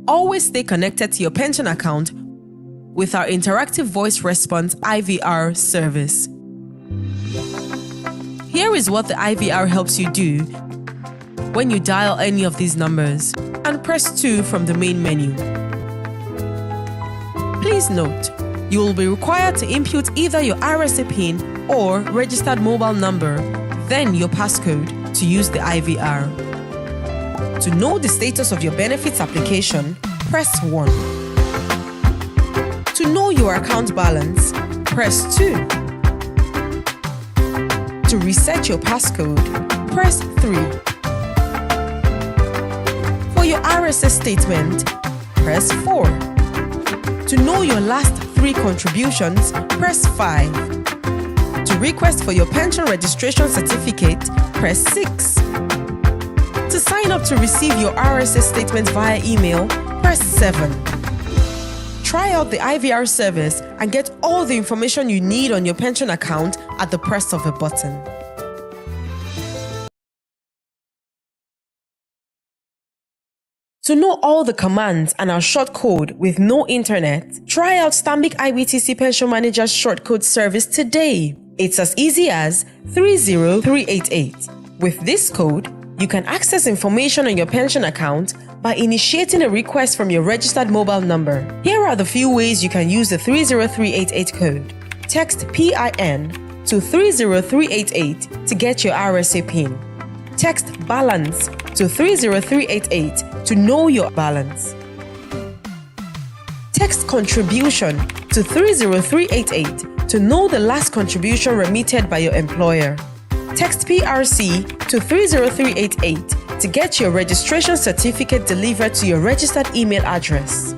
Always stay connected to your pension account with our interactive voice response IVR service. Here is what the IVR helps you do when you dial any of these numbers and press 2 from the main menu. Please note, you will be required to input either your RSA PIN or registered mobile number, then your passcode to use the IVR. To know the status of your benefits application, press 1. To know your account balance, press 2. To reset your passcode, press 3. For your RSS statement, press 4. To know your last 3 contributions, press 5. To request for your pension registration certificate, press 6. To sign up to receive your RSS statement via email, press 7. Try out the IVR service and get all the information you need on your pension account at the press of a button. To know all the commands and our short code with no internet, try out Stanbic IBTC Pension Manager's short code service today. It's as easy as 30388. With this code, you can access information on your pension account by initiating a request from your registered mobile number. Here are the few ways you can use the 30388 code. Text PIN to 30388 to get your RSA PIN. Text balance to 30388 to know your balance. Text contribution to 30388 to know the last contribution remitted by your employer. Text PRC to 30388 to get your registration certificate delivered to your registered email address.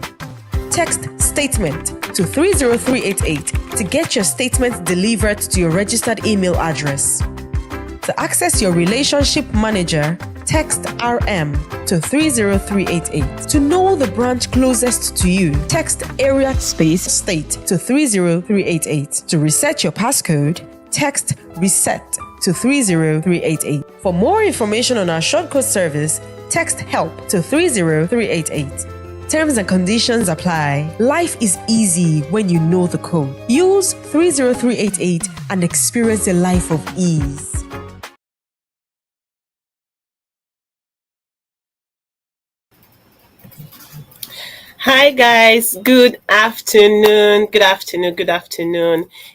Text statement to 30388 to get your statement delivered to your registered email address. To access your relationship manager, text RM to 30388. To know the branch closest to you, text area space state to 30388. To reset your passcode, text reset to 30388. For more information on our shortcode service, text help to 30388. Terms and conditions apply. Life is easy when you know the code. Use 30388 and experience a life of ease. Hi guys, good afternoon.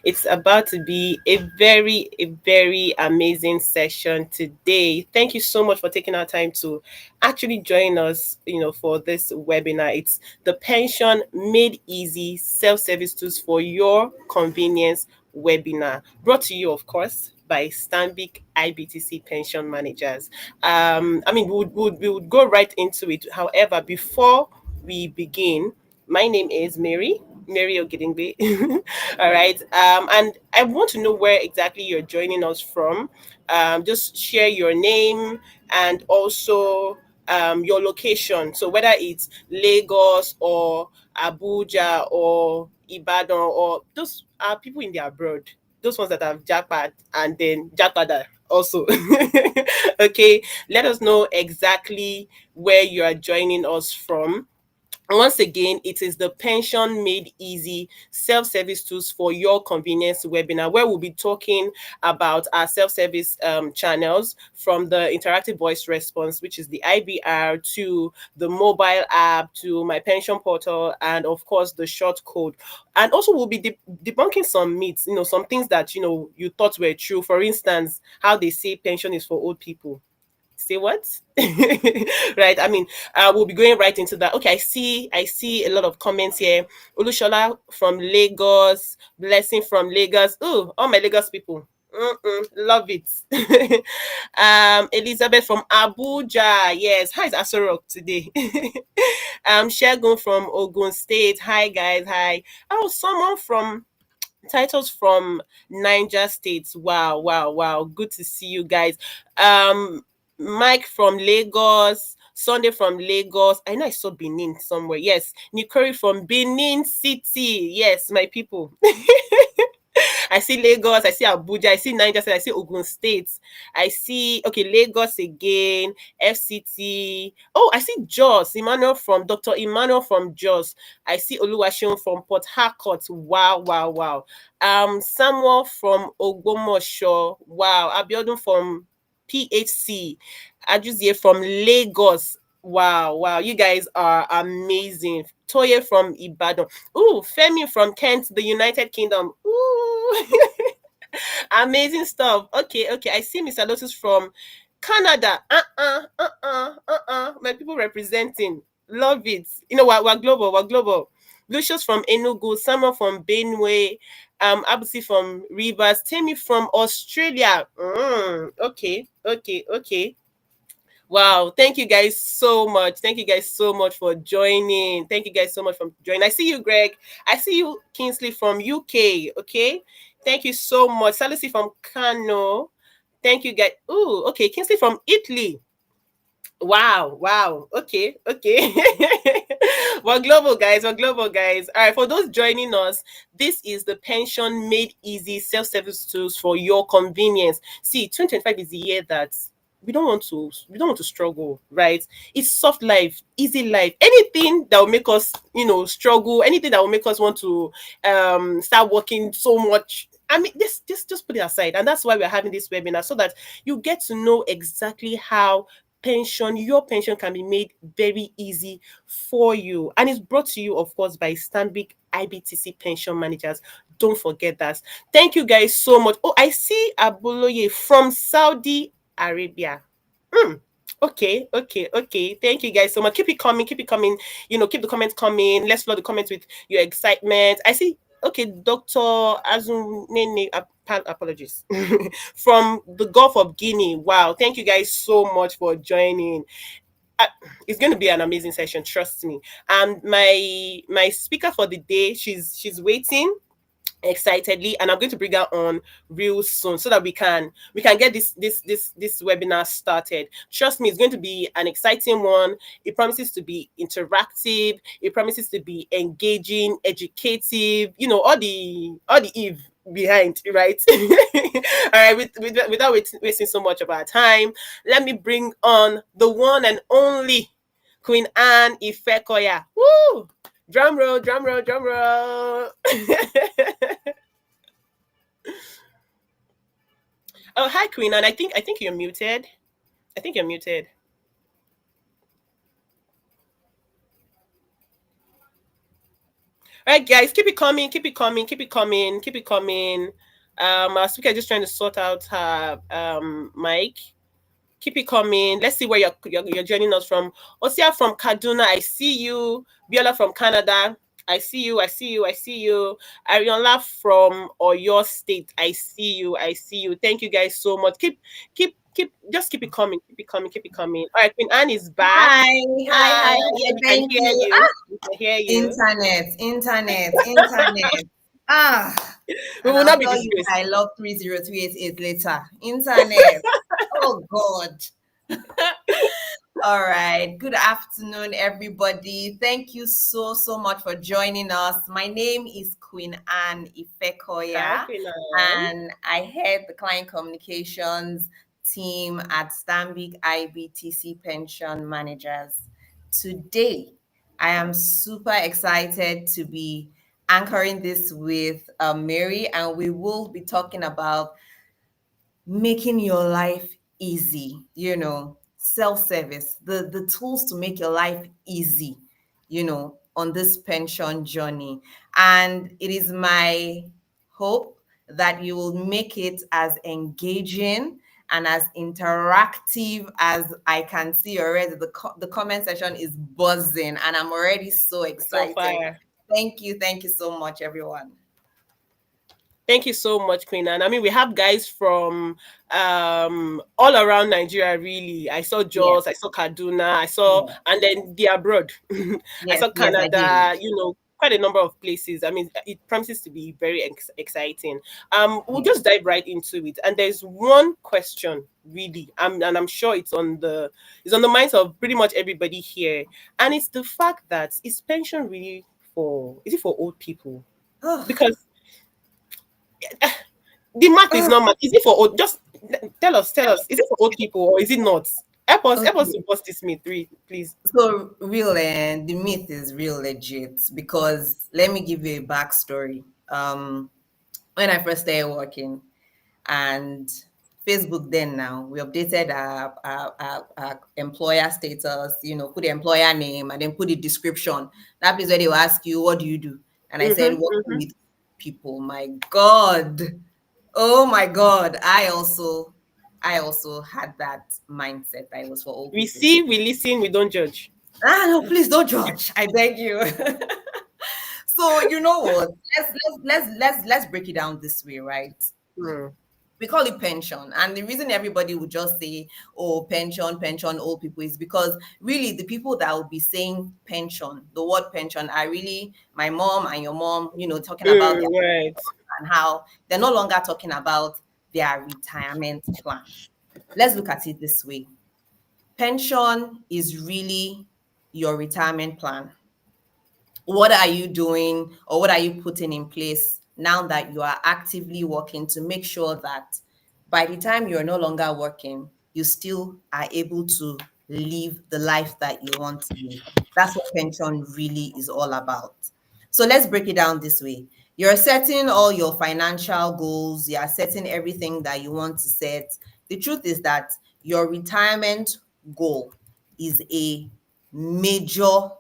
It's about to be a very amazing session today. Thank you so much for taking our time to actually join us, for this webinar. It's the Pension Made Easy Self-Service Tools for Your Convenience webinar, brought to you, of course, by Stanbic IBTC Pension Managers. We would go right into it. However, before we begin, my name is Mary Ogidingbe. All right. And I want to know where exactly you're joining us from. Just share your name and also your location. So whether it's Lagos or Abuja or Ibadan, or those are people in the abroad, those ones that have jackpot and then jackpot also. Okay, let us know exactly where you are joining us from. Once again, it is the Pension Made Easy Self-Service Tools for Your Convenience webinar, where we'll be talking about our self-service channels, from the interactive voice response, which is the IVR, to the mobile app, to my pension portal, and of course the short code. And also we'll be debunking some myths, some things that you thought were true. For instance, how they say pension is for old people. Say what? Right. We'll be going right into that. Okay, I see a lot of comments here. Olushola from Lagos, Blessing from Lagos. Oh, all my Lagos people. Love it. Elizabeth from Abuja. Yes. Hi, it's Asorok today. Shegun from Ogun State. Hi guys. Hi. Oh, someone from titles from Niger States. Wow. Good to see you guys. Mike from Lagos, Sunday from Lagos. I know I saw Benin somewhere. Yes. Nikori from Benin City. Yes, my people. I see Lagos, I see Abuja, I see Niger State, I see Ogun State, I see Lagos again, FCT. Oh, I see Jos, Emmanuel from Dr. Emmanuel from Jos. I see Oluwaseun from Port Harcourt. Wow, wow, wow. Samuel from Ogbomoso. Wow. Abiodun from PHC. Ajuzie from Lagos. Wow, wow. You guys are amazing. Toye from Ibadan. Ooh, Femi from Kent, the United Kingdom. Ooh. Amazing stuff. Okay, okay. I see Mr. Lotus from Canada. My people representing. Love it. You know what? We're global. We're global. Lucius from Enugu, Samuel from Benue, Abusi from Rivers, Temi from Australia. Okay, okay, okay. Wow, thank you guys so much. Thank you guys so much for joining. Thank you guys so much for joining. I see you, Greg. I see you, Kingsley from UK. Okay. Thank you so much. Salusi from Kano. Thank you guys. Ooh, okay. Kingsley from Italy. Wow, wow. Okay, okay. We're global, guys. We're global, guys. All right, for those joining us, this is the Pension Made Easy self-service tools for your convenience. See, 2025 is the year that we don't want to struggle, right? It's soft life, easy life. Anything that will make us, struggle, anything that will make us want to start working so much. I mean, this just put it aside. And that's why we're having this webinar, so that you get to know exactly how your pension can be made very easy for you, and it's brought to you, of course, by Stanbic IBTC Pension Managers. Don't forget that. Thank you guys so much. Oh, I see Aboloye from Saudi Arabia. Okay, okay, okay. Thank you guys so much. Keep it coming, keep it coming. Keep the comments coming. Let's flood the comments with your excitement. I see. Okay, Dr. Azunene, apologies, from the Gulf of Guinea. Wow, thank you guys so much for joining. Uh, it's going to be an amazing session, trust me. And my speaker for the day, she's waiting excitedly, and I'm going to bring her on real soon, so that we can get this webinar started. Trust me, it's going to be an exciting one. It promises to be interactive, it promises to be engaging, educative, all the eve behind, right? All right, without wasting so much of our time, let me bring on the one and only Queen Anne Ifekoya. Woo! Drum roll, drum roll, drum roll. Oh, hi, Queen, and I think you're muted. I think you're muted. All right, guys, keep it coming, keep it coming, keep it coming, keep it coming. Our speaker is just trying to sort out her mic. Keep it coming. Let's see where you're joining us from. Osia from Kaduna, I see you. Biola from Canada, I see you. I see you. I see you. Ariola from Oyo State, I see you. I see you. Thank you guys so much. Just keep it coming. Keep it coming. Keep it coming. All right, Queen Anne is back. Hi, hi, Hi, hi. Yeah, we can thank hear you. you. We can hear you. Internet. We And will I'll not be tell you disgraced. I love 30388 later. Internet. Oh God. All right. Good afternoon, everybody. Thank you so much for joining us. My name is Queen Anne Hi, Ifekoya, Queen Anne. and I head the client communications team at Stanbic IBTC Pension Managers. Today, I am super excited to be anchoring this with Mary, and we will be talking about making your life easy, self-service, the tools to make your life easy, on this pension journey. And it is my hope that you will make it as engaging and as interactive as I can see already. The comment section is buzzing, and I'm already so So excited. far. Thank you so much, everyone. Thank you so much, Queen Anne. I mean, we have guys from all around Nigeria, really. I saw Yes, Jos, I saw Kaduna, I saw, yes, and then the abroad. I yes, saw yes, I did. Canada, quite a number of places. I mean, it promises to be very exciting. We'll Yes. just dive right into it. And there's one question, really, and I'm sure it's on the minds of pretty much everybody here. And it's the fact that, is it for old people? Oh, Because The math is Ah, not math. Is it for old? Just tell us. Is it for old people or is it not? Help us to okay. bust this myth, three, please. So real and the myth is real legit because let me give you a backstory. When I first started working and Facebook then now we updated our employer status, put the employer name and then put the description. That place where they will ask you, what do you do? And I said, Mm-hmm, working mm-hmm. with people. My God. Oh my God. I also had that mindset that it was for old We people. see, we listen, we don't judge. Ah, no, please don't judge. I beg you. So you know what? Let's break it down this way, right? Mm, We call it pension, and the reason everybody would just say, "Oh, pension, pension, old people," is because really the people that will be saying pension, the word pension, are really my mom and your mom. Talking about their right. and how they're no longer talking about their retirement plan. Let's look at it this way: pension is really your retirement plan. What are you doing or what are you putting in place now that you are actively working to make sure that by the time you're no longer working, you still are able to live the life that you want to live? That's what pension really is all about. So let's break it down this way. You're setting all your financial goals, you're setting everything that you want to set. The truth is that your retirement goal is a major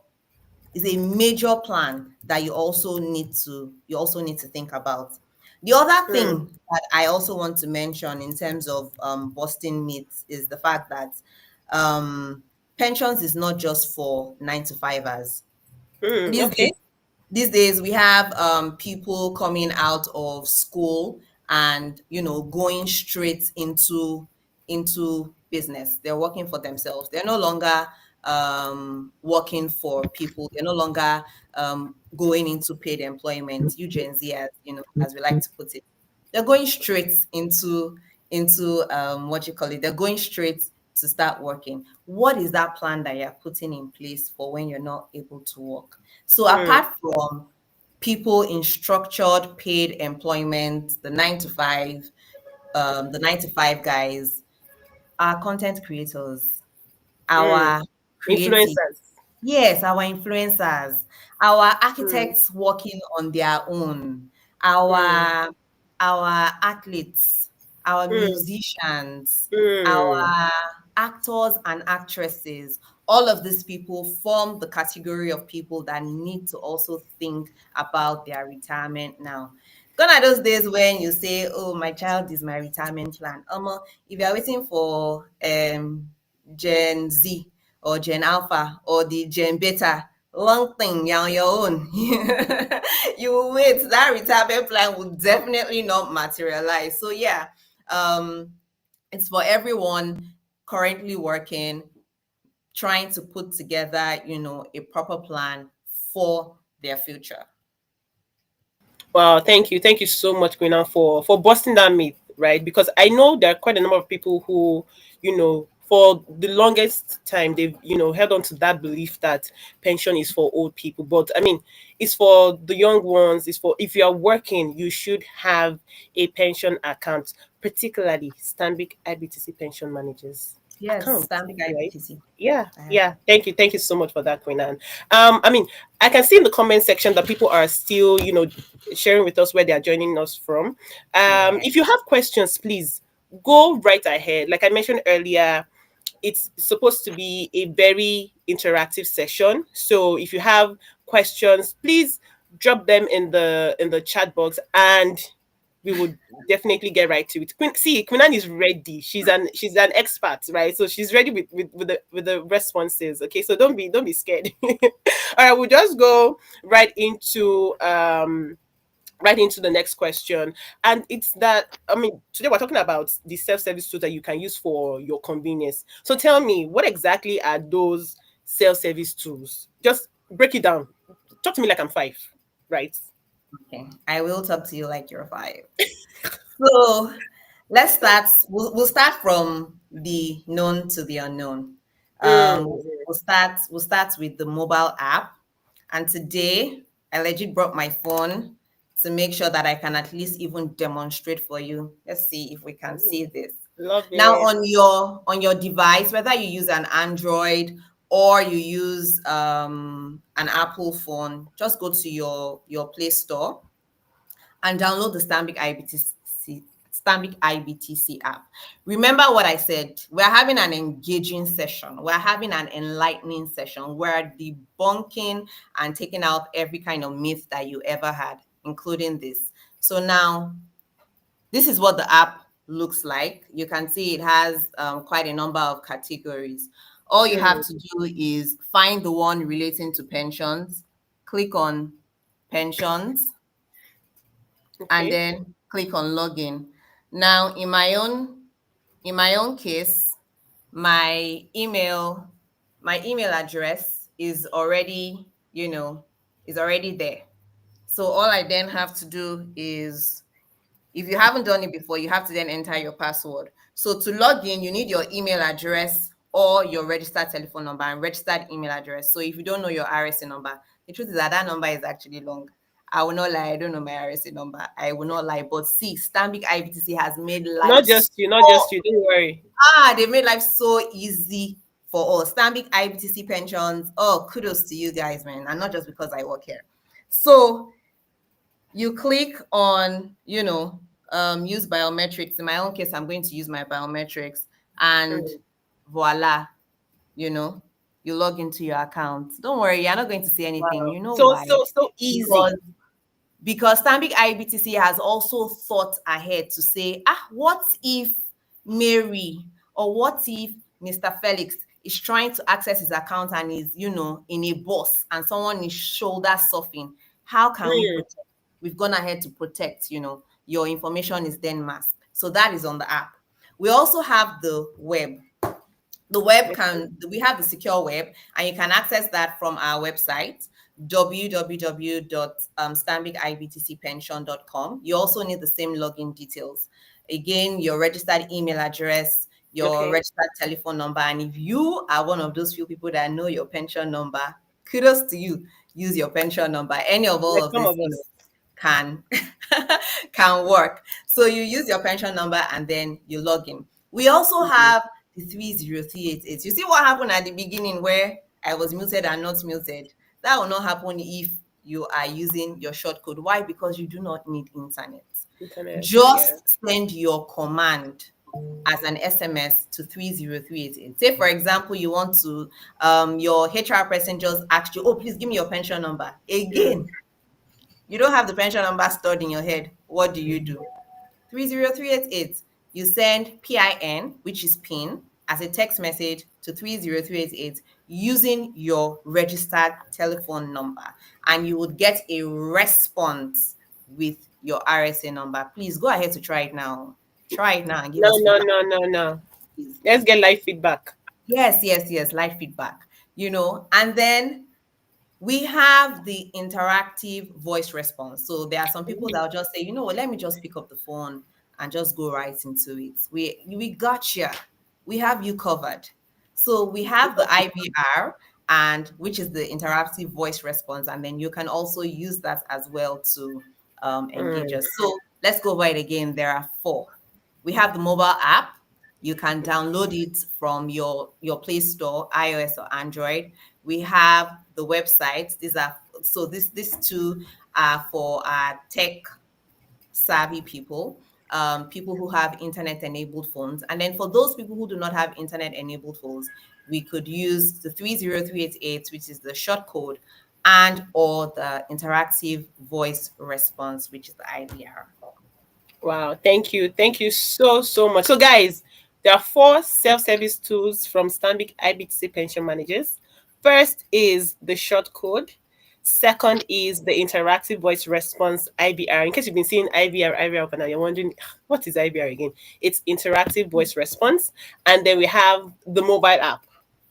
major plan that you also need to think about. The other Mm, thing that I also want to mention in terms of busting myths is the fact that um, pensions is not just for 9 to 5ers. These days, okay. we have people coming out of school and going straight into business. They're working for themselves. They're no longer working for people. They're no longer going into paid employment. You Gen Z, as we like to put it, they're going straight into what you call it. They're going straight to start working. What is that plan that you're putting in place for when you're not able to work? So Mm, apart from people in structured paid employment, the nine to five guys, our content creators, mm. our creative, Influencers. yes, our influencers, our Mm, architects working on their own, mm, our athletes, our mm, musicians, mm, our actors and actresses, all of these people form the category of people that need to also think about their retirement now. Gone are those days when you say, "Oh, my child is my retirement plan." If you're waiting for Gen Z or Gen Alpha or the Gen Beta, long thing, you're on your own. You will wait. That retirement plan will definitely not materialize. So yeah, um, it's for everyone currently working, trying to put together, a proper plan for their future. Wow, thank you so much, Queen, for busting that myth, right? Because I know there are quite a number of people who, for the longest time they've, held on to that belief that pension is for old people. But I mean, it's for the young ones. It's for if you are working, you should have a pension account, particularly Stanbic IBTC pension managers Yes, account, Stanbic right? IBTC. Yeah, I have. yeah. Thank you so much for that, Queen Anne. I mean, I can see in the comment section that people are still, sharing with us where they are joining us from. Yeah. If you have questions, please go right ahead. Like I mentioned earlier, it's supposed to be a very interactive session. So if you have questions, please drop them in the chat box and we would definitely get right to it. Queen is ready. She's an expert, right? So she's ready with the responses. Okay, so don't be scared. All right, we'll just go right into the next question. And it's that, I mean, today we're talking about the self-service tools that you can use for your convenience. So tell me, what exactly are those self-service tools? Just break it down. Talk to me like I'm five, right? Okay. I will talk to you like you're five. So let's start. We'll start from the known to the unknown. Mm, We'll start with the mobile app. And today I legit brought my phone to make sure that I can at least even demonstrate for you. Let's see if we can see this. Love Now it. on your device, whether you use an Android or you use an Apple phone, just go to your Play Store and download the Stanbic IBTC app. Remember what I said. We're having an engaging session. We're having an enlightening session. We're debunking and taking out every kind of myth that you ever had, including this. So now, this is what the app looks like. You can see it has quite a number of categories. All you have Mm, to do is find the one relating to pensions, click on pensions, and okay. then click on login. Now, in my own case, my email my email address is already, is already there. So all I then have to do is, if you haven't done it before, you have to then enter your password. So to log in, you need your email address or your registered telephone number and registered email address. So if you don't know your RSA number, the truth is that that number is actually long. I will not lie, I don't know my RSA number. I will not lie. But see, Stanbic IBTC has made life Not just you, not just you. Don't worry. they made life so easy for us. Stanbic IBTC pensions. Oh, kudos to you guys, man. And not just because I work here. So you click on, use biometrics. In my own case, I'm going to use my biometrics, and Mm, voila, you know, you log into your account. Don't worry, you're not going to see anything. wow. You know So why? so so easy. Because Stanbic IBTC has also thought ahead to say, what if Mary, or what if Mr. Felix is trying to access his account and is, in a bus and someone is shoulder surfing? How can we Mm, protect? We've gone ahead to protect, your information is then masked. So that is on the app. We also have the web. We have the secure web, and you can access that from our website, www.stanbicibtcpension.com. You also need the same login details. Again, your registered email address, your okay. registered telephone number. And if you are one of those few people that know your pension number, kudos to you. Use your pension number. Any of all Like of some this, of us. can can work. So you use your pension number and then you log in. We also Mhm. have the 30388. You see what happened at the beginning where I was muted and not muted? That will not happen if you are using your short code. Why? Because you do not need internet. Internet. Yeah. Just send your command as an SMS to 30388. Say, for example, you want to, your HR person just asked you, oh, please give me your pension number. Mm. Again, you don't have the pension number stored in your head. What do? 30388. You send PIN, which is PIN, as a text message to 30388 using your registered telephone number, and you would get a response with your RSA number. Please go ahead to try it now. Try it now and give No, us no, feedback, no, no, no. please. Let's get live feedback. Yes, yes, yes, live feedback. And then we have the interactive voice response. So there are some people that will just say, you know what, let me just pick up the phone and just go right into it. We got you. We have you covered. So we have the IVR, and which is the interactive voice response, and then you can also use that as well to engage Mm. us. So let's go over it again. There are four. We have the mobile app. You can download it from your Play Store, iOS or Android. We have the website. These two are for tech savvy people, people who have internet enabled phones. And then for those people who do not have internet enabled phones, we could use the 30388, which is the short code, and or the interactive voice response, which is the IVR. Wow, thank you. Thank you so, so much. So, guys, there are four self service tools from Stanbic IBTC Pension Managers. First is the short code. Second is the interactive voice response IVR. In case you've been seeing IVR, and you're wondering, what is IVR again? It's interactive voice response. And then we have the mobile app.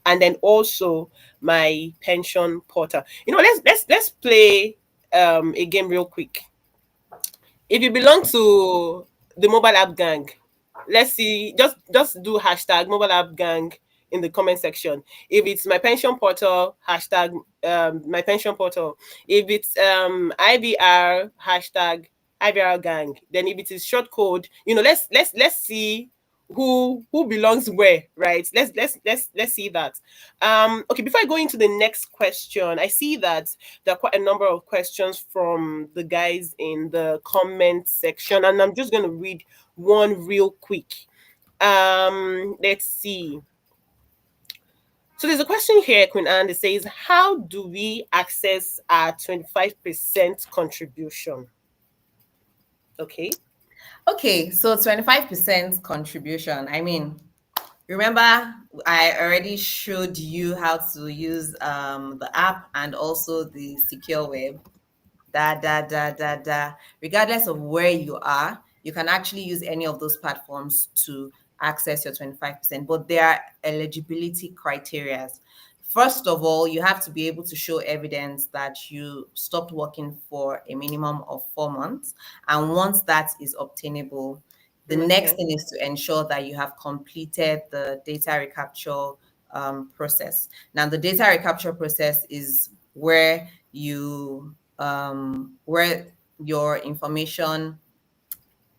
And then also my pension portal. Let's play a game real quick. If you belong to the mobile app gang, let's see, just do hashtag mobile app gang. in the comment section. If it's my pension portal, hashtag my pension portal. If it's IVR, hashtag IVR gang. Then if it is short code, let's see who belongs where, right? Let's see that. Okay, before I go into the next question, I see that there are quite a number of questions from the guys in the comment section, and I'm just going to read one real quick. Let's see. So there's a question here, Queen Anne, that says, how do we access our 25% contribution? Okay. Okay, so 25% contribution. I mean, remember, I already showed you how to use the app and also the secure web. Regardless of where you are, you can actually use any of those platforms to access your 25%. But there are eligibility criteria. First of all, you have to be able to show evidence that you stopped working for a minimum of 4 months. And once that is obtainable, the next thing is to ensure that you have completed the data recapture process. Now, the data recapture process is where where your information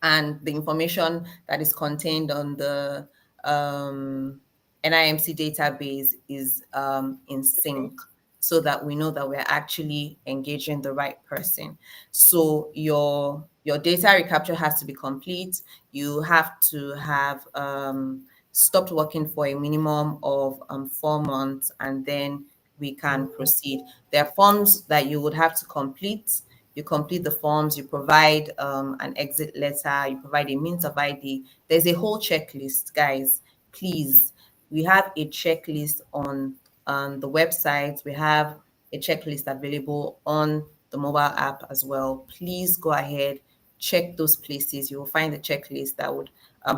and the information that is contained on the NIMC database is in sync, so that we know that we're actually engaging the right person. So your data recapture has to be complete. You have to have stopped working for a minimum of 4 months, and then we can proceed. There are forms that you would have to complete. You complete the forms, you provide an exit letter, you provide a means of ID. There's a whole checklist, guys. Please, we have a checklist on the website. We have a checklist available on the mobile app as well. Please go ahead, check those places. You will find the checklist that would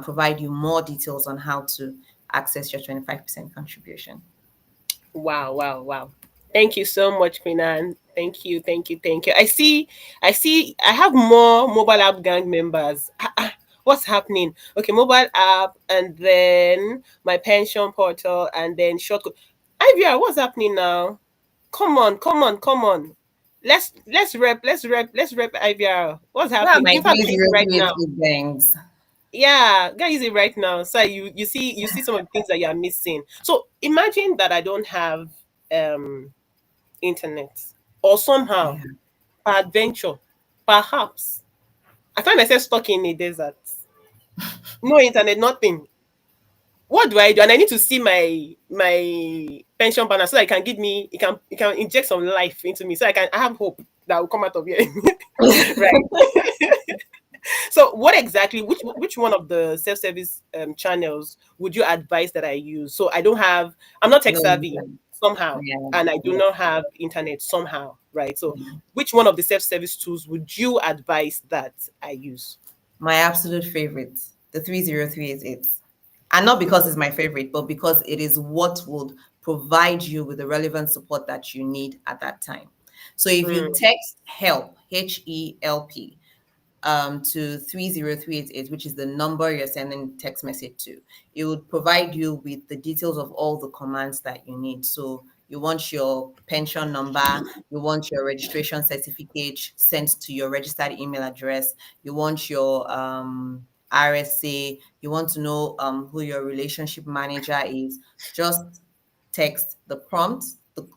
provide you more details on how to access your 25% contribution. Wow. Thank you so much, Queen Anne. Thank you. I see, I have more mobile app gang members. What's happening? Okay, mobile app, and then my pension portal, and then short code. IVR, what's happening now? Come on. Let's rep IVR. What's Where are happening? my In fact, go use it right now. 008 banks? Yeah, go use it right now. So you see some of the things that you are missing. So imagine that I don't have internet, or somehow, Yeah. adventure, perhaps I find myself stuck in a desert. No internet, nothing. What do I do? And I need to see my pension banner so that it can inject some life into me, so I have hope that will come out of here. Right. So what exactly, which one of the self-service channels would you advise that I use? So I'm not tech No savvy internet. somehow, Yeah. and I do Yeah. not have internet somehow, right? So Yeah. which one of the self-service tools would you advise that I use? My absolute favorite, the 30388. And not because it's my favorite, but because it is what would provide you with the relevant support that you need at that time. So if you Mm, text help, HELP, to 30388, which is the number you're sending text message to, it would provide you with the details of all the commands that you need. So you want your pension number, you want your registration certificate sent to your registered email address, you want your RSA, you want to know who your relationship manager is. Just text the prompt,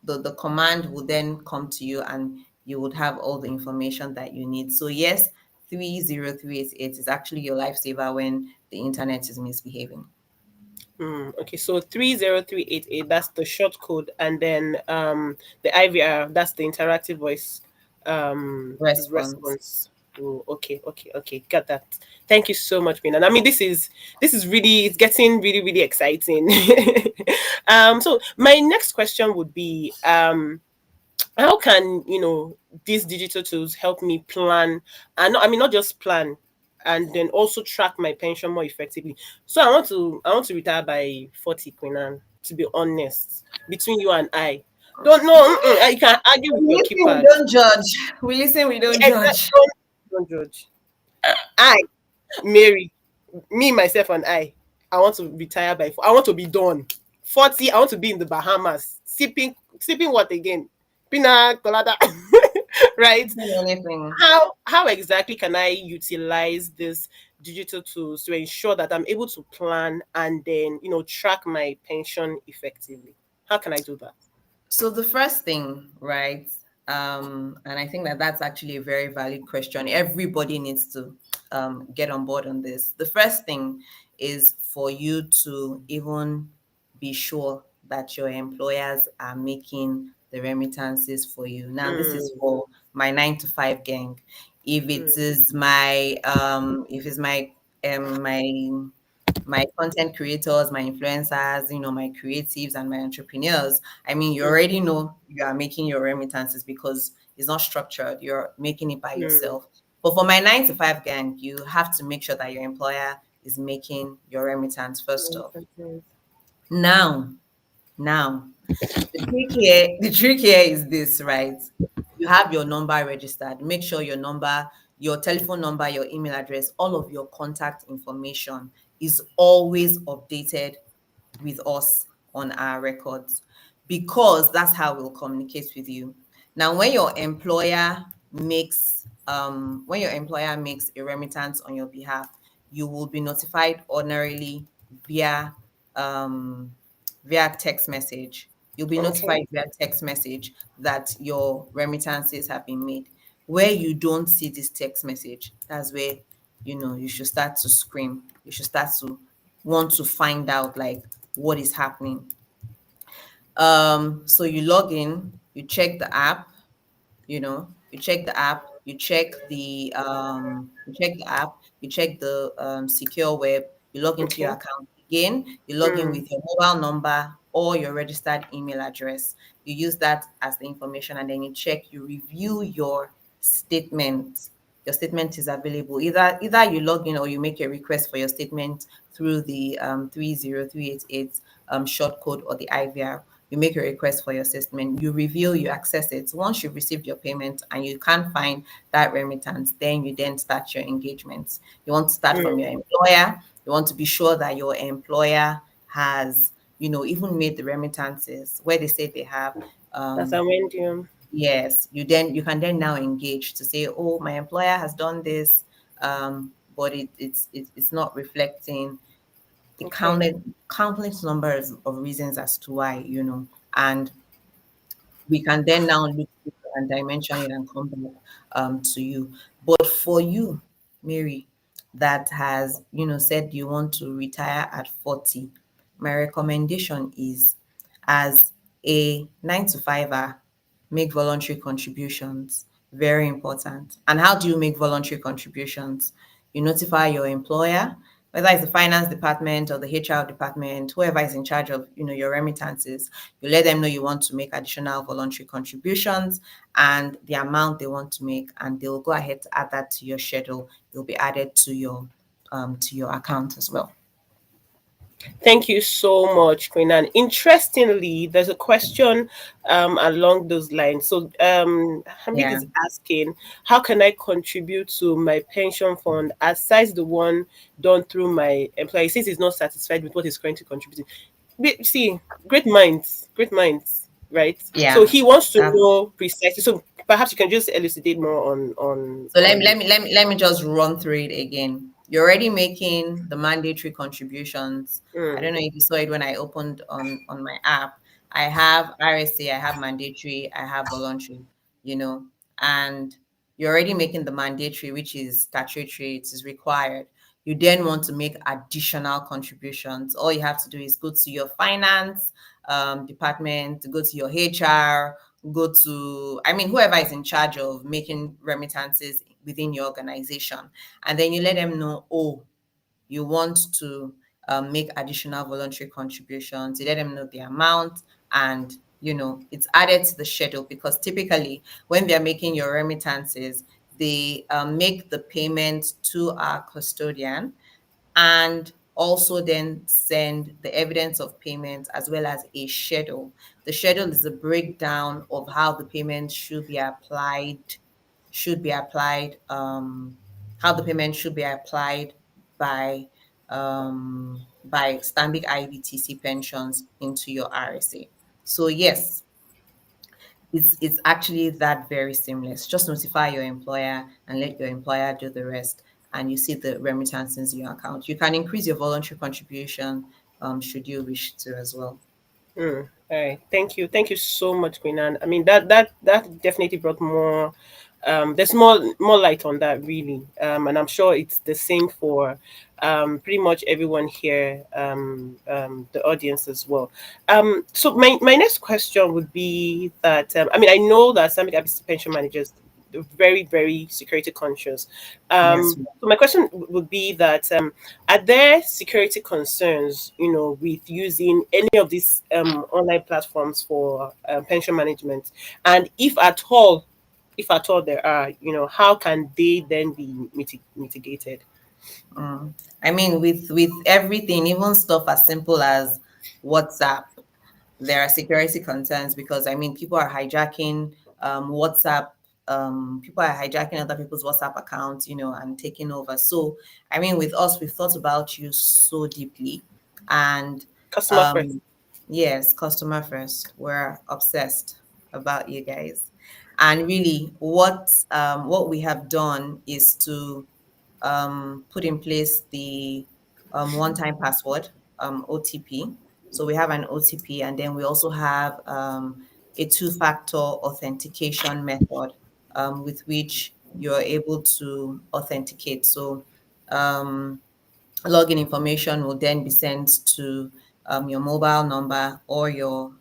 the command will then come to you, and you would have all the information that you need. So yes, 30388 is actually your lifesaver when the internet is misbehaving. okay, so 30388, that's the short code, and then the IVR, that's the interactive voice Response. response. Oh, okay, got that. Thank you so much, Mina. I mean, this is really, it's getting really, really exciting. So my next question would be, how can these digital tools help me plan, and not just plan, and then also track my pension more effectively? So I want to retire by 40, Queen Anne, to be honest, between you and I. Don't know. You can argue with We your listen, we keypad. don't judge. We listen, we don't Exactly. judge. Don't judge. I, Mary, me, myself, and I want to retire by 4. I want to be done 40, I want to be in the Bahamas, sipping what again? Pina colada, right? Anything. How exactly can I utilize this digital tools to ensure that I'm able to plan and then track my pension effectively? How can I do that? So the first thing, right? And I think that that's actually a very valid question. Everybody needs to get on board on this. The first thing is for you to even be sure that your employers are making the remittances for you. Now, this is Mm, for my 9 to 5 gang. If it mm, is if it's my content creators, my influencers, my creatives and my entrepreneurs, I mean, you already mm, know you are making your remittances because it's not structured. You're making it by mm. yourself. But for my 9 to 5 gang, you have to make sure that your employer is making your remittance first off. Now, now, the trick here is this, right? You have your number registered. Make sure your number, your telephone number, your email address, all of your contact information is always updated with us on our records, because that's how we'll communicate with you. Now, when your employer makes a remittance on your behalf, you will be notified ordinarily via um via text message. You'll be Okay. notified via text message that your remittances have been made. Where you don't see this text message, that's where you should start to scream. You should start to want to find out like what is happening. So you log in, you check the app, you check the secure web, you log into your Okay. account again, you log in Mm, with your mobile number or your registered email address. You use that as the information, and then you review statement. Your statement is available. Either you log in or you make a request for your statement through the 30388 short code or the IVR. You make a request for your statement, you review, you access it. Once you've received your payment and you can't find that remittance, then you then start your engagements. You want to start from mm. your employer. You want to be sure that your employer has, even made the remittances where they say they have. That's a Um, medium. yes, you can then now engage to say, oh, my employer has done this, but it's not reflecting the Okay. countless numbers of reasons as to why, and we can then now look and dimension it and come back to you. But for you, Mary, that has said you want to retire at 40, my recommendation is, as a 9 to 5er, make voluntary contributions. Very important. And how do you make voluntary contributions? You notify your employer, whether it's the finance department or the HR department, whoever is in charge of your remittances. You let them know you want to make additional voluntary contributions and the amount they want to make, and they'll go ahead to add that to your schedule. It'll be added to your account as well. Thank you so much, Queen. And interestingly, there's a question along those lines. So Hamid Yeah. is asking, how can I contribute to my pension fund aside the one done through my employer since he's not satisfied with what he's currently contributing? See, great minds, right? So Yeah. he wants to That's know precisely. So perhaps you can just elucidate more on So let me on. let me let me let me just run through it again. You're already making the mandatory contributions. I Mm, don't know if you saw it when I opened on my app. I have RSA, I have mandatory, I have voluntary, you know, and you're already making the mandatory, which is statutory, it is required. You then want to make additional contributions. All you have to do is go to your finance department, go to your HR, go to, I mean, whoever is in charge of making remittances within your organization, and then you let them know, oh, you want to make additional voluntary contributions. You let them know the amount, and it's added to the schedule, because typically when they're making your remittances, they make the payment to our custodian, and also then send the evidence of payment as well as a schedule. The schedule is a breakdown of how the payment should be applied, how the payment should be applied by by Stanbic IBTC Pensions into your RSA. So yes, it's actually that very seamless. Just notify your employer and let your employer do the rest, and you see the remittances in your account. You can increase your voluntary contribution should you wish to as well. Mm, all right. Thank you so much, Queen Anne. I mean that definitely brought more. There's more light on that, really. And I'm sure it's the same for pretty much everyone here, the audience as well. So my next question would be that I mean I know that some pension managers are very security conscious. Yes. So my question would be that are there security concerns, with using any of these online platforms for pension management? And if at all there are, how can they then be mitigated? I mean, with everything, even stuff as simple as WhatsApp, there are security concerns because I mean, people are hijacking WhatsApp. People are hijacking other people's WhatsApp accounts, and taking over. So, I mean, with us, we've thought about you so deeply, and Customer first. um, yes, customer first. We're obsessed about you guys, and really, what we have done is to put in place the one-time password, OTP. So we have an OTP, and then we also have a two-factor authentication method with which you're able to authenticate. So um, login information will then be sent to your mobile number or your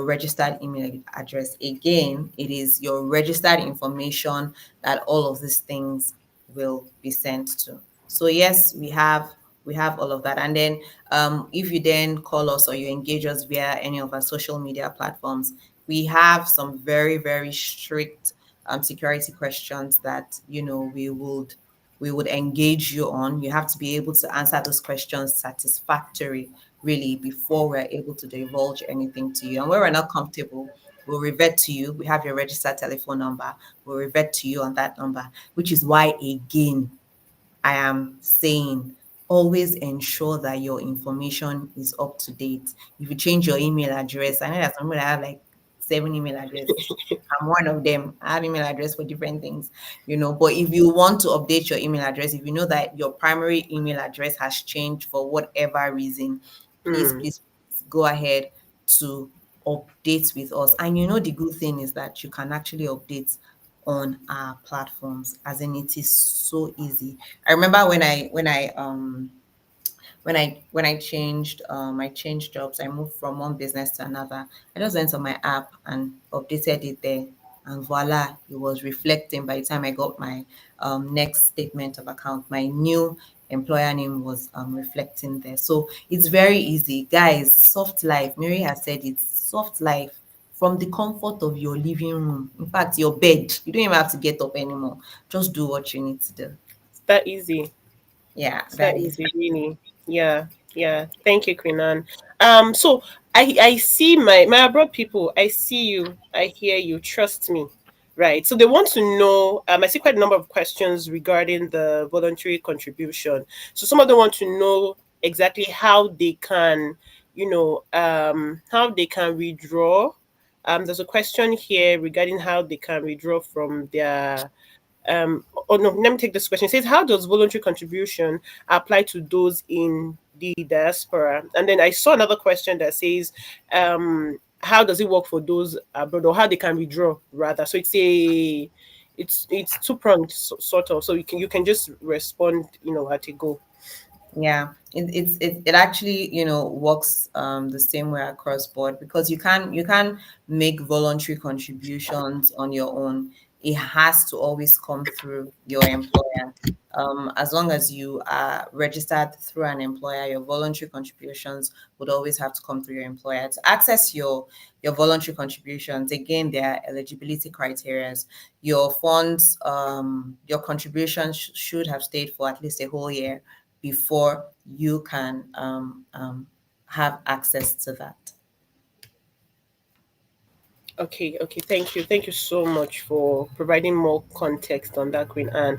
registered email address. Again, it is your registered information that all of these things will be sent to. So yes, we have all of that. And then if you then call us or you engage us via any of our social media platforms, we have some very strict security questions that we would engage you on. You have to be able to answer those questions satisfactory, really, before we're able to divulge anything to you. And where we're not comfortable, we'll revert to you. We have your registered telephone number. We'll revert to you on that number, which is why, again, I am saying always ensure that your information is up to date. If you change your email address, I know that some people have like 7 email address. I'm one of them. I have email address for different things, But if you want to update your email address, if you know that your primary email address has changed for whatever reason, Mm, please go ahead to update with us. And the good thing is that you can actually update on our platforms, as in it is so easy. I remember when I changed jobs. I moved from one business to another. I just went on my app and updated it there, and voila, it was reflecting. By the time I got my next statement of account, my new employer name was reflecting there. So it's very easy, guys. Soft life. Mary has said it's soft life from the comfort of your living room. In fact, your bed. You don't even have to get up anymore. Just do what you need to do. it's that easy. Yeah, It's that that is. easy, really. Yeah, yeah. Thank you, Queen Anne. So I see my abroad people. I see you. I hear you. Trust me. Right. So they want to know. I see quite a number of questions regarding the voluntary contribution. So some of them want to know exactly how they can, how they can withdraw. There's a question here regarding how they can withdraw from their oh no, let me take this question. It says, how does voluntary contribution apply to those in the diaspora? And then I saw another question that says, how does it work for those abroad, or how they can withdraw rather? So it's two pronged, sort of. So you can just respond, at a go. Yeah, it actually works the same way across board, because you can make voluntary contributions on your own. It has to always come through your employer. As long as you are registered through an employer, your voluntary contributions would always have to come through your employer. To access your voluntary contributions, again, there are eligibility criteria. Your contributions should have stayed for at least a whole year before you can have access to that. Okay, okay. Thank you. Thank you so much for providing more context on that, Queen Anne.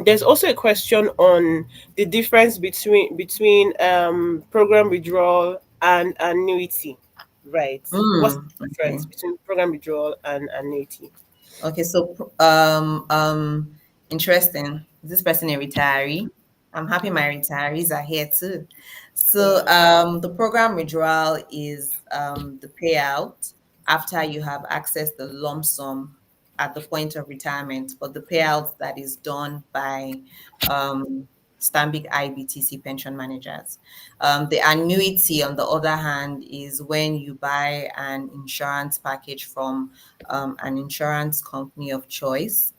There's also a question on the difference between program withdrawal and annuity. Right. What's Mm, the okay. difference between program withdrawal and annuity? Okay, so interesting. Is this person a retiree? I'm happy my retirees are here too. So Mm, the program withdrawal is the payout after you have accessed the lump sum at the point of retirement, but the payout that is done by um, Stanbic IBTC pension managers. The annuity, on the other hand, is when you buy an insurance package from an insurance company of choice,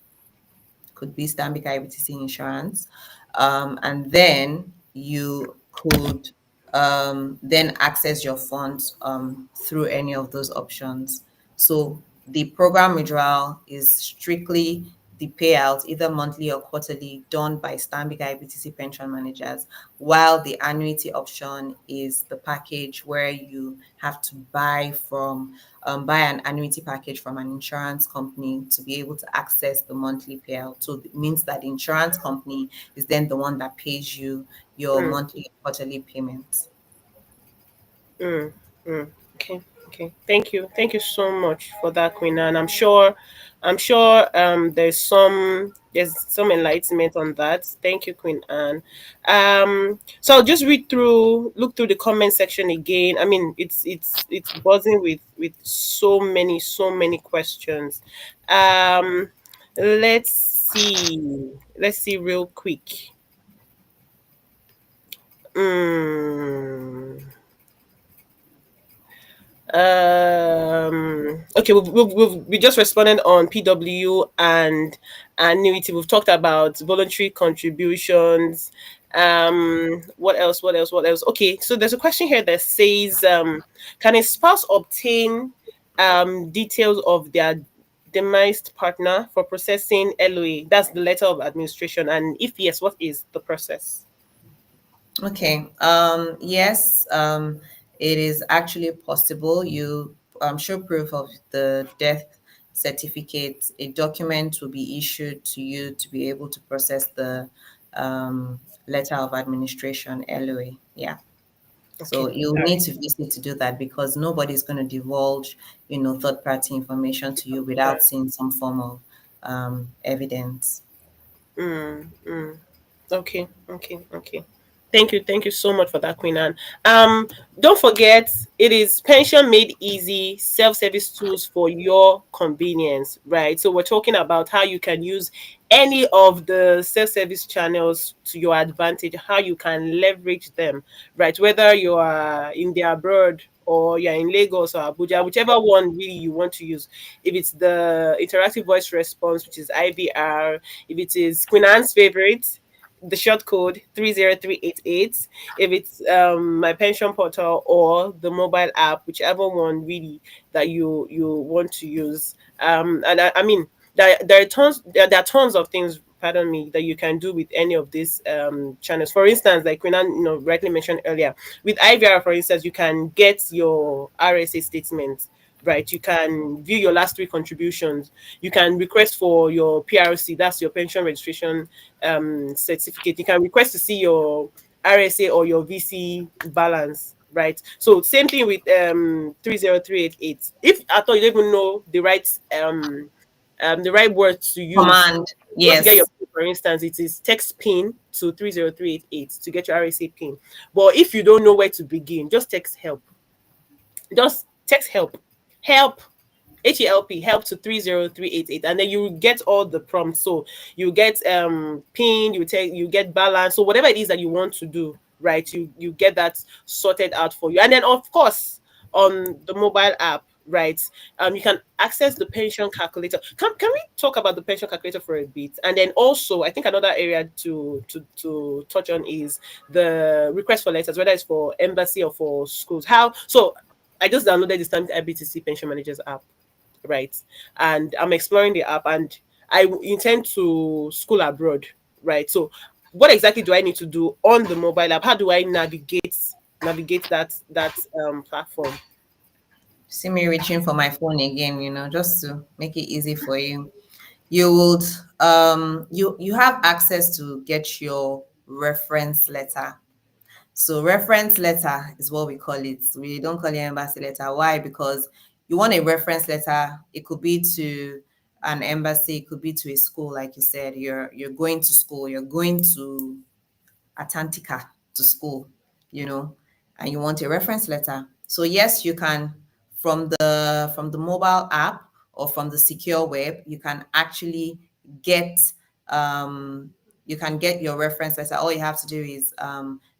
could be Stanbic IBTC Insurance, and then you could then access your funds through any of those options. So the program withdrawal is strictly the payout, either monthly or quarterly, done by Stanbic IBTC pension managers, while the annuity option is the package where you have to buy an annuity package from an insurance company to be able to access the monthly payout. So it means that the insurance company is then the one that pays you your mm, monthly or quarterly payments. mm, mm. Okay, okay. Thank you. Thank you so much for that, Queen Anne. I'm sure there's some enlightenment on that. Thank you, Queen Anne. So I'll just look through the comment section again. I mean, it's buzzing with so many questions. Um, let's see real quick. Mm. Okay, we just responded on PW and annuity. We've talked about voluntary contributions. What else? Okay, so there's a question here that says, can a spouse obtain details of their demised partner for processing LOA? That's the letter of administration. And if yes, what is the process? Okay. Yes, it is actually possible. You show proof of the death certificate. A document will be issued to you to be able to process the letter of administration, LOA. Yeah. Okay. So you'll need to visit to do that because nobody's going to divulge, third party information to you without seeing some form of evidence. Mm, mm. Okay, okay. Thank you so much for that, Queen Anne. Don't forget, it is pension made easy, self-service tools for your convenience, right? So we're talking about how you can use any of the self-service channels to your advantage, how you can leverage them, right? Whether you are in the abroad or you're in Lagos or Abuja, whichever one really you want to use. If it's the interactive voice response, which is IVR, if it is Queen Anne's favorite, the short code 30388. If it's my pension portal or the mobile app, whichever one really that you want to use. And I mean, there are tons of things, pardon me, that you can do with any of these channels. For instance, like Queen Anne, rightly mentioned earlier, with IVR, for instance, you can get your RSA statement, right? You can view your last three contributions. You can request for your PRC, that's your pension registration certificate. You can request to see your RSA or your VC balance, right? So same thing with 30388. If at all you don't even know the right words to use, Command, you want to get your yes. PIN, for instance, it is text PIN to 30388 to get your RSA PIN. But if you don't know where to begin, just text help. Just text help. Help. Help to 30388, and then you get all the prompts. So you get pin, you get balance. So whatever it is that you want to do, right? You get that sorted out for you. And then of course on the mobile app, right? You can access the pension calculator. Can we talk about the pension calculator for a bit? And then also I think another area to touch on is the request for letters, whether it's for embassy or for schools. How so I just downloaded the Standard IBTC Pension Managers app, right? And I'm exploring the app, and I intend to school abroad, right? So what exactly do I need to do on the mobile app? How do I navigate that platform? See me reaching for my phone again, just to make it easy for you. You would you have access to get your reference letter. So reference letter is what we call it. We don't call it embassy letter. Why? Because you want a reference letter. It could be to an embassy, it could be to a school, like you said. You're going to school, you're going to Atlantica to school, you know, and you want a reference letter. So yes, you can, from the mobile app or from the secure web, you can actually get um you can get your reference letter. All you have to do is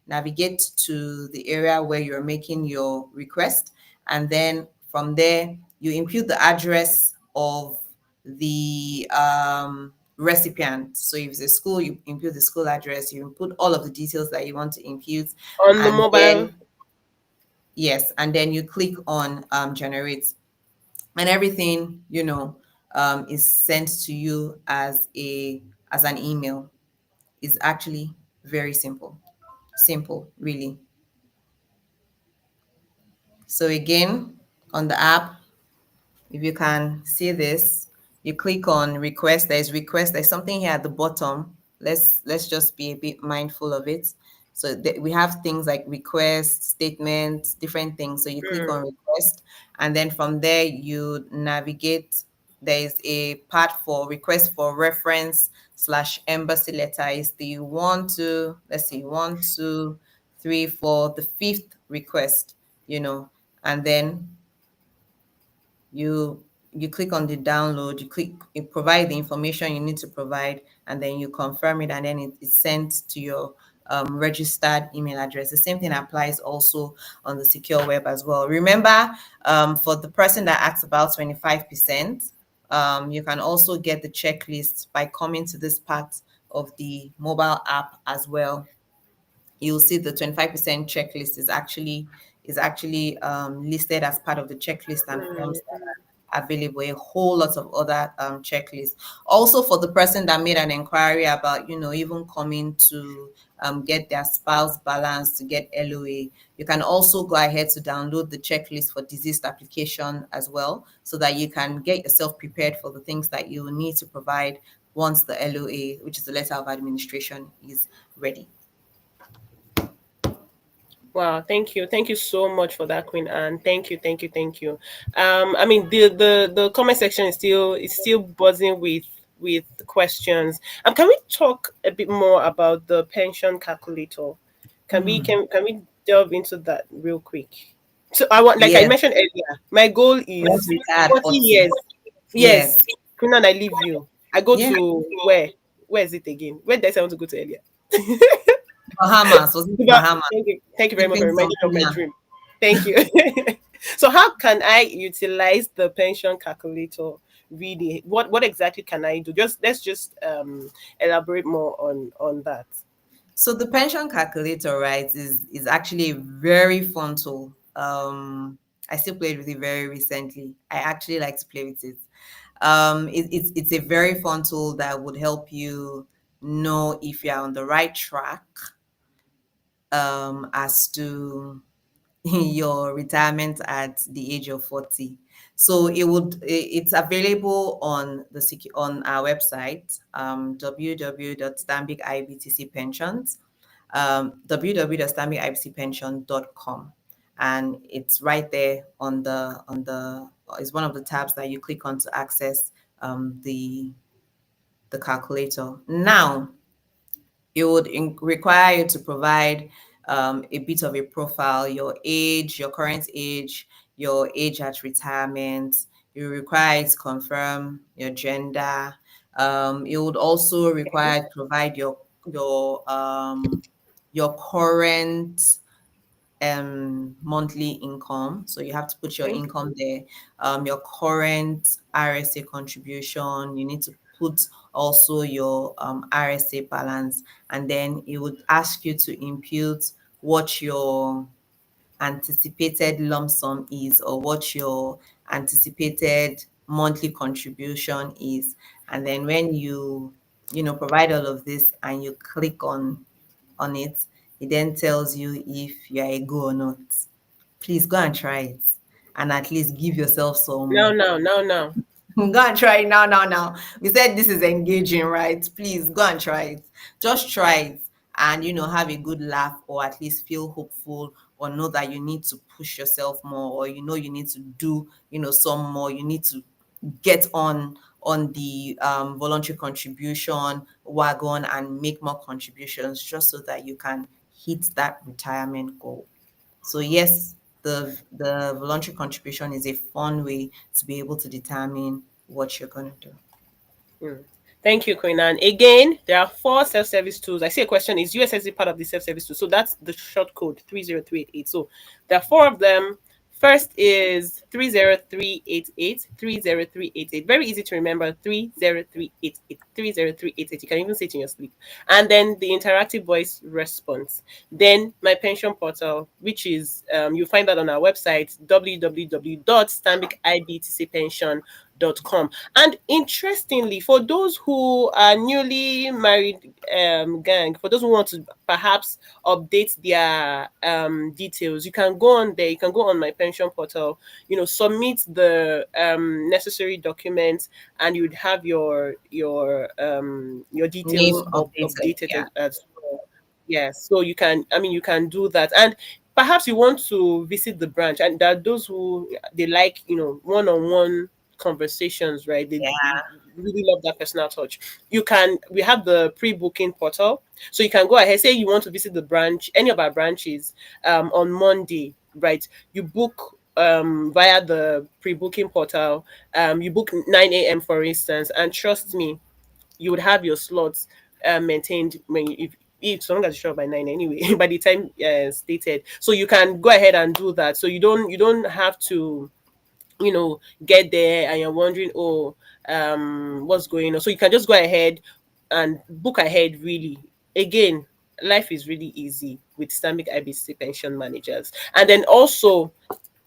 navigate to the area where you're making your request, and then from there you input the address of the recipient. So if it's a school, you input the school address, you input all of the details that you want to input, On the and mobile. then yes, and then you click on generate, and everything is sent to you as an email. Is actually very simple, really. So again, on the app, if you can see this, you click on request. There's request. There's something here at the bottom. Let's just be a bit mindful of it. So we have things like request, statements, different things. So you click on Mm. request, and then from there you navigate. There is a part for request for reference slash embassy letter. Is the one, two, let's see, one, two, three, four, the fifth request, and then you you click on the download, you provide the information you need to provide, and then you confirm it, and then it's sent to your registered email address. The same thing applies also on the secure web as well. Remember, for the person that asks about 25%, you can also get the checklist by coming to this part of the mobile app as well. You'll see the 25% checklist is actually listed as part of the checklist and forms that Mm. are available. A whole lot of other checklists. Also, for the person that made an inquiry about, even coming to get their spouse balance to get LOA, you can also go ahead to download the checklist for disease application as well, so that you can get yourself prepared for the things that you will need to provide once the LOA, which is the letter of administration, is ready. Wow, thank you so much for that, Queen Anne. Thank you. I mean, the comment section is still buzzing with questions. Can we talk a bit more about the pension calculator? Can we delve into that real quick? So I want, like I Yes, mentioned earlier, my goal let's is retire at 40 40. years. Yes. Yes, Queen Anne, I leave you. I go Yeah. to where? Where is it again? Where did I say I want to go to earlier? Bahamas. Was it But Bahamas? thank you very much for Sleeping reminding me of my Sultana. dream. Thank you. So how can I utilize the pension calculator really? What exactly can I do? Let's just elaborate more on that. So the pension calculator, right, is actually a very fun tool. I still played with it very recently. I actually like to play with it. It's a very fun tool that would help you know if you're on the right track as to your retirement at the age of 40. So it's available on on our website, www.stambicibtcpensions, www.stambicibtcpension.com, and it's right there on the is one of the tabs that you click on to access the calculator. Now, it would require you to provide a bit of a profile, your age, your current age, your age at retirement. You require to confirm your gender. It would also require to provide your your current monthly income. So you have to put your Okay. income there, your current RSA contribution. You need to put also your RSA balance, and then it would ask you to input what your anticipated lump sum is, or what your anticipated monthly contribution is. And then when you provide all of this and you click on it then tells you if you're a go or not. Please go and try it. and at least give yourself No, some. no, no, no. Go and try it now, now, now. We said this is engaging, right? Please go and try it. Just try it and, have a good laugh, or at least feel hopeful, or know that you need to push yourself more, or you need to do, some more. You need to get on the voluntary contribution wagon and make more contributions, just so that you can hit that retirement goal. So yes, the voluntary contribution is a fun way to be able to determine what you're going to do. Mm. Thank you, Queen Anne. Again, there are four self-service tools. I see a question: is USSD part of the self-service tool? So that's the short code 30388. So there are four of them. First is 30388, 30388. Very easy to remember: 30388, 30388. You can even say it in your sleep. And then the interactive voice response. Then my pension portal, which is you find that on our website, www.stambicibtcpension.com. And interestingly, for those who are newly married, gang, for those who want to perhaps update their details, you can go on there. You can go on my pension portal, submit the necessary documents, and you'd have your Name details updated. updated Yeah. as well. Yes, so you can do that. And perhaps you want to visit the branch, and there are those who they like, one-on-one conversations, right? They Yeah. really love that personal touch. We have the pre-booking portal, so you can go ahead, say you want to visit the branch, any of our branches, on Monday, right? You book via the pre-booking portal. You book 9 a.m., for instance, and trust me, you would have your slots maintained when if so long as you show up by 9 anyway by the time stated. So you can go ahead and do that, so you don't have to get there and you're wondering, oh, what's going on. So you can just go ahead and book ahead, really. Again, life is really easy with Stanbic IBC pension managers. And then also,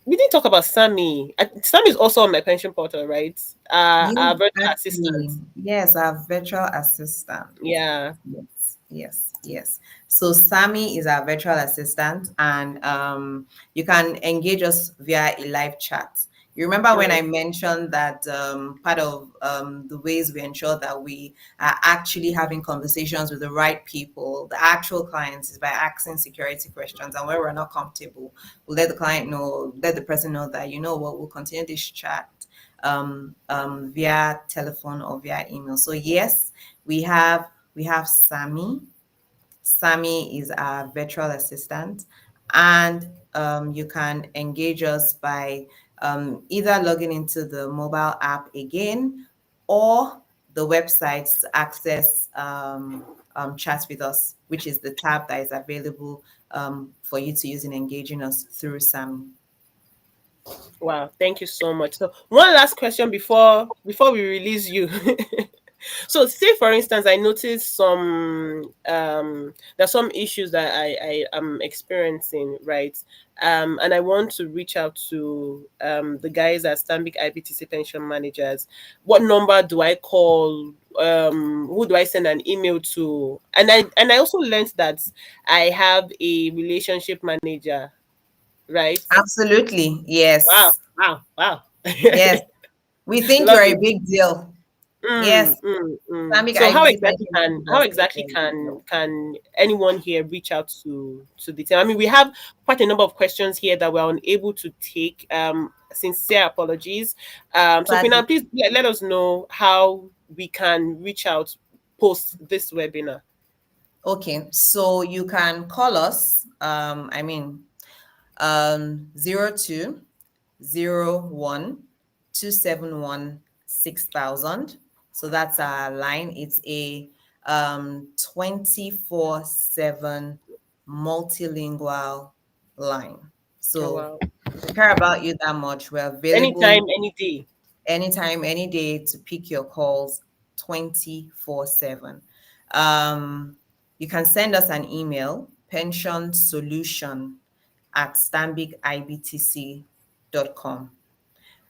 we didn't talk about Sammy. Sammy is also on my pension portal, right? Our You virtual asked assistant. me. Yes, our virtual assistant. Yeah. Yes, yes, yes. So Sammy is our virtual assistant, and you can engage us via a live chat. You remember when I Mm. mentioned that part of the ways we ensure that we are actually having conversations with the right people, the actual clients, is by asking security questions. And where we're not comfortable, we'll let the client know, let the person know that, what, we'll continue this chat via telephone or via email. So yes, we have Sammy. Sammy is our virtual assistant, and you can engage us by either logging into the mobile app again, or the website to access chat with us, which is the tab that is available for you to use in engaging us through Sammy. Wow, thank you so much. So one last question before we release you. So say for instance, I noticed there's some issues that I am experiencing, right? And I want to reach out to the guys at Stanbic IBTC pension managers. What number do I call? Who do I send an email to? And I also learned that I have a relationship manager, right? Absolutely. Wow, Yes. wow, wow. Yes. We think Love you're a it. big deal. Mm, Yes. mm, mm. Islamic So how IBT exactly pension can how managers think exactly you're a big can deal. can anyone here reach out to the team? I mean, we have quite a number of questions here that we're unable to take. Sincere apologies. So Queen, But please let us know how we can reach out post this webinar. okay, so you can call us. 0201 271 6000. So that's our line. It's a 24/7 multilingual line. Oh So wow. we care about you that much. We're Anytime, available any day. anytime, any day to pick your calls 24/7. Um, you can send us an email, pensionsolution@stambicibtc.com.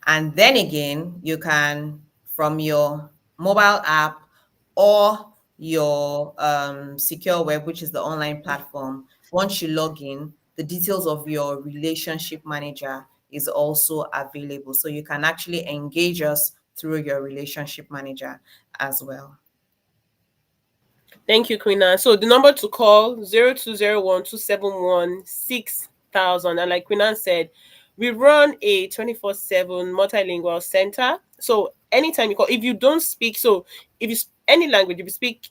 And then again, you can, from your mobile app or your secure web, which is the online platform, once you log in, the details of your relationship manager is also available. So you can actually engage us through your relationship manager as well. Thank you, Queen Anne. So the number to call 0201-271-6000. And like Queen Anne said, we run a 24/7 multilingual center. So anytime you call, if you don't speak, so if you any language, if you speak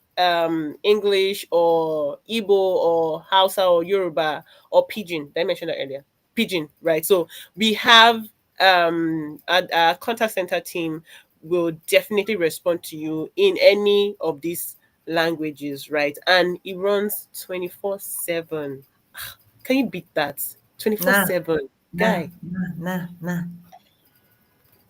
English or Igbo or Hausa or Yoruba or Pidgin, did I mention that earlier? Pidgin, right? So we have a contact center team will definitely respond to you in any of these languages, right? And it runs 24/7. Can you beat that? Nah, 24/7. nah, Guy, nah, nah, nah.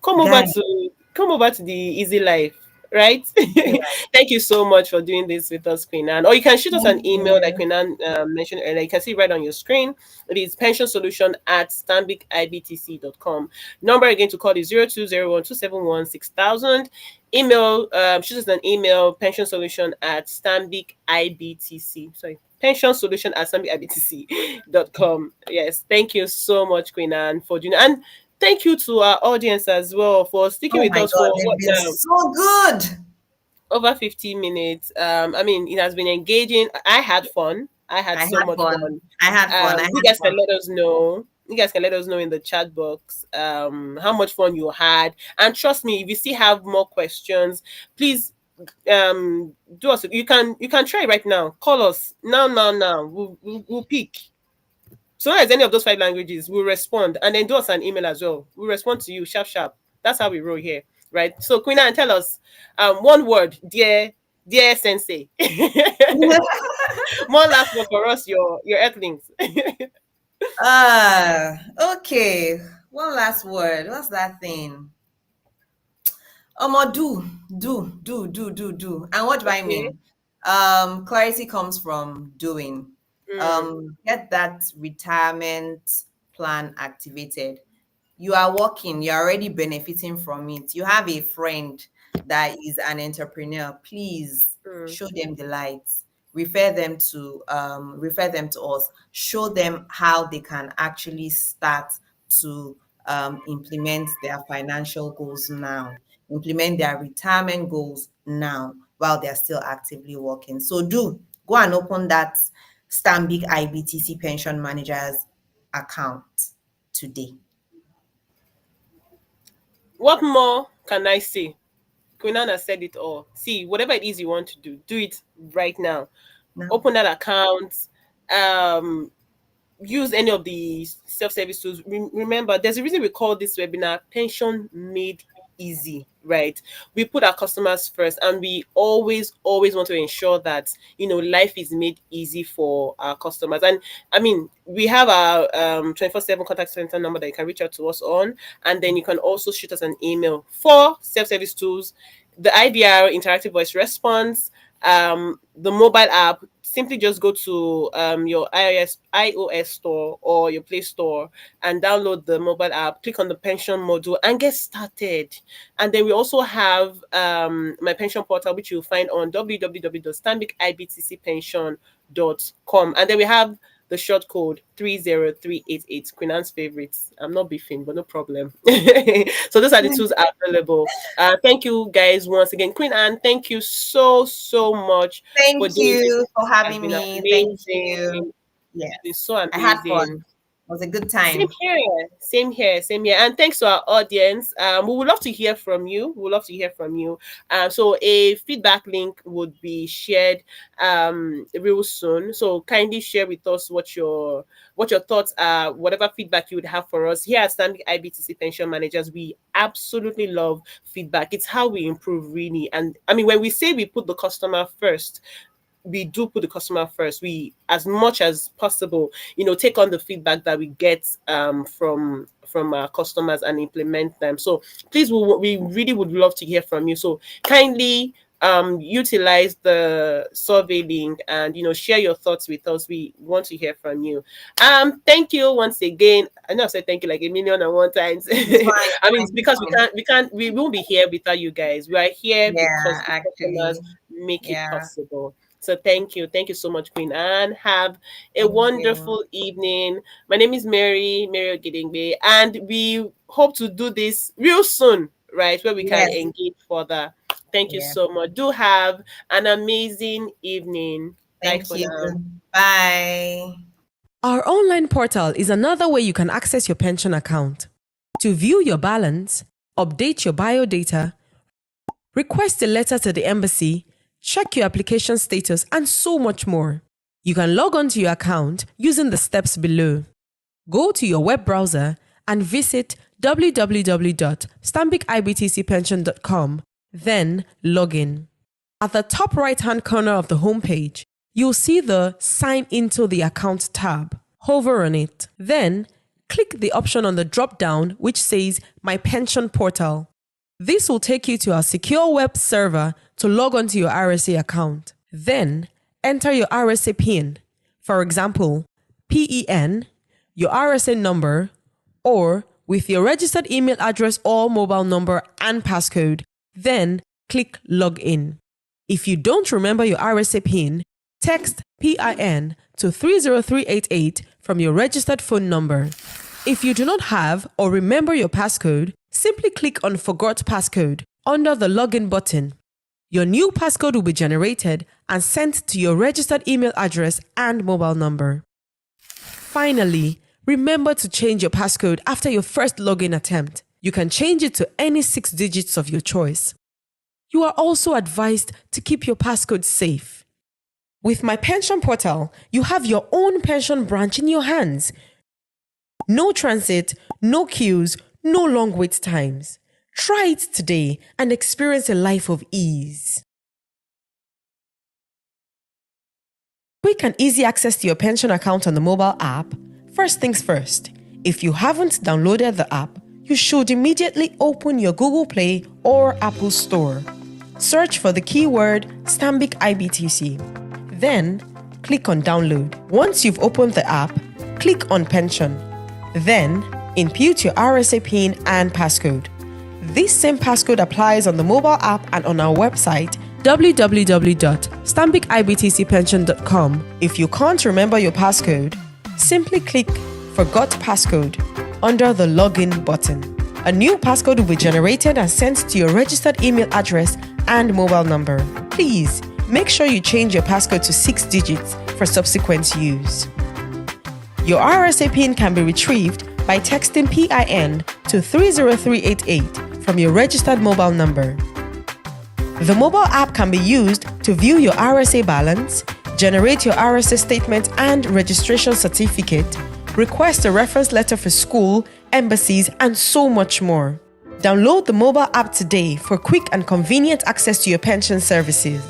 come over Guy, to come over to the easy life, right? you're right. Thank you so much for doing this with us, Queen Anne. Or you can shoot us an Thank email like you. Queen Anne mentioned earlier. You can see right on your screen. It is pensionsolution@stambicibtc.com. Number again to call is 0201-271-6000. Email, shoot us an email, pensionsolution@stambicibtc. Sorry. Pensionsolution@stambicibtc.com. Yes, thank you so much, Queen Anne, for doing, and thank you to our audience as well for sticking Oh with my us God, for they've what been now? so good. Over 15 minutes. I mean, it has been engaging. I had fun. I had I so had much fun. fun. I had fun. I You had guys can fun. let us know. You guys can let us know in the chat box how much fun you had. And trust me, if you still have more questions, please do us. You can try right now. Call us now. We'll pick. So as any of those five languages, we'll respond, and then do us an email as well. We'll respond to you sharp sharp. That's how we roll here, right? So Queen Anne, tell us one word, dear sensei. One last word for us, your earthlings. uh okay. One last word. What's that thing? Do. And what do I Okay. mean? Clarity comes from doing. Mm, Get that retirement plan activated. You are working, you're already benefiting from it. You have a friend that is an entrepreneur. Please mm. show them the lights. Refer them to us. Show them how they can actually start to implement their financial goals now, implement their retirement goals now while they're still actively working. So do go and open that Stanbic IBTC Pension Managers account today. What more can I say? Queen Anne has said it all. See, whatever it is you want to do it right now. Now, Open that account. Um, Use any of the self-service tools. Remember, there's a reason we call this webinar Pension Made Easy, right? We put our customers first, and we always want to ensure that life is made easy for our customers. And I mean, we have our 24/7 contact center number that you can reach out to us on, and then you can also shoot us an email for self-service tools, the IVR interactive voice response, the mobile app. Simply just go to your iOS store or your Play Store and download the mobile app, click on the pension module and get started. And then we also have my pension portal, which you'll find on www.stambicibtcpension.com. And then we have the short code 30388, Queen Anne's favorites. I'm not beefing, but no problem. So those are the tools available. Thank you guys once again. Queen Anne, thank you so much for thank doing this. you for It has having been me. Thank you. amazing. It has been Yes, so I had fun. amazing. It was a good Same time. here, same here, same here. And thanks to our audience. We would love to hear from you. We would love to hear from you. So a feedback link would be shared real soon. So kindly share with us what your thoughts are, whatever feedback you would have for us. Here at Stanbic IBTC Pension Managers, we absolutely love feedback. It's how we improve, really. And I mean, when we say we put the customer first, we do put the customer first. We, as much as possible, take on the feedback that we get from our customers and implement them. So please, we really would love to hear from you. So kindly utilize the survey link and share your thoughts with us. We want to hear from you. Thank you once again. I know I said thank you like a million and one times. It's fine. I mean, Fine, it's it's because fine. we won't be here without you guys. We are here Yeah, because the customers actually. make it Yeah. possible. So thank you so much, Queen Anne. Have a Thank you. wonderful evening. My name is Mary Ogidingbe, and we hope to do this real soon, right, where we can Yes. engage further. Thank you Yeah. so much. Do have an amazing evening. Bye Thank for you. now. Bye. Our online portal is another way you can access your pension account. To view your balance, update your biodata, request a letter to the embassy, check your application status, and so much more. You can log on to your account using the steps below. Go to your web browser and visit www.stambicibtcpension.com, then log in. At the top right-hand corner of the homepage, you'll see the Sign into the Account tab. Hover on it. Then, click the option on the drop-down which says My Pension Portal. This will take you to our secure web server to log on to your RSA account. Then, enter your RSA PIN, for example, PEN, your RSA number, or with your registered email address or mobile number and passcode. Then, click Login. If you don't remember your RSA PIN, text PIN to 30388 from your registered phone number. If you do not have or remember your passcode, simply click on Forgot Passcode under the Login button. Your new passcode will be generated and sent to your registered email address and mobile number. Finally, remember to change your passcode after your first login attempt. You can change it to any 6 digits of your choice. You are also advised to keep your passcode safe. With My Pension Portal, you have your own pension branch in your hands. No transit, no queues, no long wait times. Try it today and experience a life of ease. Quick and easy access to your pension account on the mobile app. First things first, if you haven't downloaded the app, you should immediately open your Google Play or Apple Store. Search for the keyword Stanbic IBTC. Then, click on Download. Once you've opened the app, click on Pension. Then, input your RSA PIN and passcode. This same passcode applies on the mobile app and on our website www.stambicibtcpension.com. If you can't remember your passcode, simply click Forgot Passcode under the Login button. A new passcode will be generated and sent to your registered email address and mobile number. Please make sure you change your passcode to 6 digits for subsequent use. Your RSA PIN can be retrieved by texting PIN to 30388 from your registered mobile number. The mobile app can be used to view your RSA balance, generate your RSA statement and registration certificate, request a reference letter for school, embassies, and so much more. Download the mobile app today for quick and convenient access to your pension services.